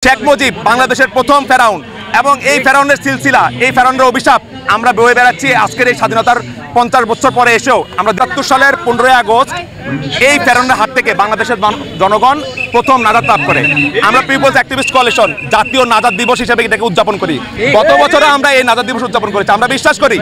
শেখ মুজিব বাংলাদেশের প্রথম ফেরাউন এবং এই ফেরাউনের সিলসিলা, এই ফেরাউনের অভিশাপ আমরা বয়ে বেড়াচ্ছি আজকের এই স্বাধীনতার 50 বছর পরে এসেও। আমরা ৭২ সালের 15ই আগস্ট এই ফেরাউনের হাত থেকে বাংলাদেশের জনগণ প্রথম নাজাত লাভ করে। আমরা পিপলস অ্যাক্টিভিস্ট কোয়ালিশন জাতীয় নাজাত দিবস হিসেবে এটাকে উদযাপন করি। গত বছরে আমরা এই নাজাত দিবস উদযাপন করেছি। আমরা বিশ্বাস করি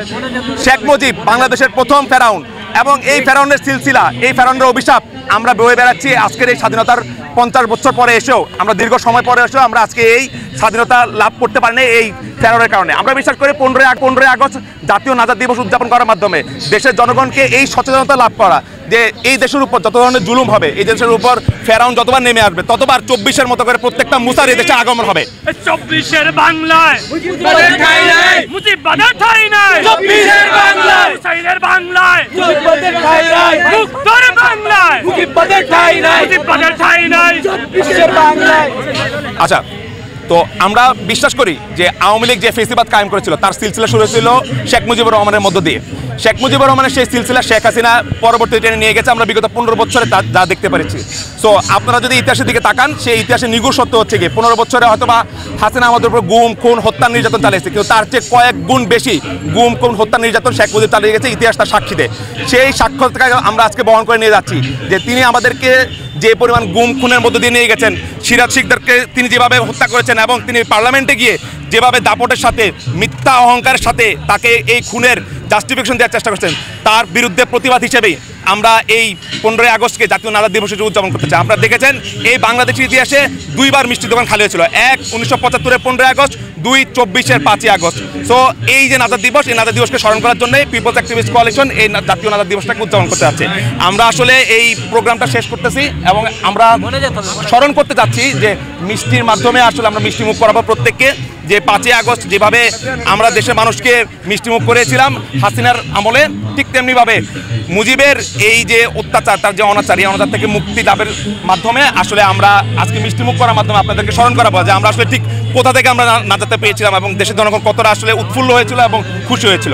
শেখ মুজিব বাংলাদেশের প্রথম ফেরাউন এবং এই ফেরাউনের সিলসিলা, এই ফেরাউনের অভিশাপ আমরা বয়ে বেড়াচ্ছি আজকের এই স্বাধীনতার 50 বছর পরে এসেও। আমরা দীর্ঘ সময় পরে এসেও আমরা আজকে এই স্বাধীনতা লাভ করতে পারিনি এই ফেরাউনের কারণে। আমরা বিশ্বাস করি 15ই আগস্ট জাতীয় নাজাত দিবস উদযাপন করার মাধ্যমে দেশের জনগণকে এই সচেতনতা লাভ করা যে এই দেশের উপর যত ধরনের জুলুম হবে, এই দেশের উপর ফেরাউন যতবার নেমে আসবে ততবার 24-এর মতো করে প্রত্যেকটা মুসার এই দেশে আগমন হবে। 24-এর বাংলায় মুজিববাদের ঠাঁই নাই, মুজিববাদের ঠাঁই নাই, 24-এর বাংলায় হুসাইনের বাংলায় মুজিববাদের ঠাঁই নাই, মুক্তর বাংলায় মুজিববাদের ঠাঁই নাই, মুজিববাদের ঠাঁই নাই, 24-এর বাংলায়। আচ্ছা, তো আমরা বিশ্বাস করি যে আওয়ামী লীগ যে ফেসিবাদ কায়েম করেছিল তার সিলসিলা শুরু হয়েছিল শেখ মুজিবুর রহমানের মধ্য দিয়ে। শেখ মুজিবুর রহমানের সেই সিলসিলা শেখ হাসিনা পরবর্তী টেনে নিয়ে গেছে আমরা বিগত 15 বছরে যা দেখতে পেরেছি। সো আপনারা যদি ইতিহাসের দিকে তাকান, সেই ইতিহাসে নিগুড় সত্য হচ্ছে কি 15 বছরে হয়তো বা হাসিনা আমাদের উপর গুম খুন হত্যা নির্যাতন চালিয়েছে, কিন্তু তার চেয়ে কয়েক গুণ বেশি গুম খুন হত্যা নির্যাতন শেখ মুজিব চালিয়ে গেছে। ইতিহাস তার সাক্ষী দেয়। সেই সাক্ষ্যটা আমরা আজকে বহন করে নিয়ে যাচ্ছি যে তিনি আমাদেরকে যে পরিমাণ গুম খুনের মধ্য দিয়ে নিয়ে গেছেন, সিরাজ শিকদারকে তিনি যেভাবে হত্যা করেছেন এবং তিনি পার্লামেন্টে গিয়ে যেভাবে দাপটের সাথে মিথ্যা অহংকারের সাথে তাকে এই খুনের জাস্টিফিকেশন দেওয়ার চেষ্টা করছেন, তার বিরুদ্ধে প্রতিবাদ হিসেবেই আমরা এই 15ই আগস্টকে জাতীয় নাজাত দিবস হিসেবে উদযাপন করতে চাই। আপনারা দেখেছেন এই বাংলাদেশের ইতিহাসে দুইবার মিষ্টির দোকান খালি হয়েছিল, এক 1975-এর 15ই আগস্ট, 2 24-এর 5ই আগস্ট। সো এই যে নাজাত দিবস, এই নাজাত দিবসকে স্মরণ করার জন্য পিপলস অ্যাক্টিভিস্ট কোয়ালিশন এই জাতীয় নাজাত দিবসটাকে উদযাপন করতে যাচ্ছে। আমরা আসলে এই প্রোগ্রামটা শেষ করতেছি এবং আমরা স্মরণ করতে চাচ্ছি যে মিষ্টির মাধ্যমে আসলে আমরা মিষ্টি মুখ করাবো প্রত্যেককে। যে 5ই আগস্ট যেভাবে আমরা দেশের মানুষকে মিষ্টিমুখ করেছিলাম হাসিনার আমলে, ঠিক তেমনিভাবে মুজিবের এই যে অত্যাচার, তার যে অনাচার, এই অনাচার থেকে মুক্তি লাভের মাধ্যমে আসলে আমরা আজকে মিষ্টিমুখ করার মাধ্যমে আপনাদেরকে স্মরণ করাবো যে আমরা আসলে ঠিক কোথা থেকে আমরা নাজাতে পেয়েছিলাম এবং দেশের জনগণ কতটা আসলে উৎফুল্ল হয়েছিল এবং খুশি হয়েছিল।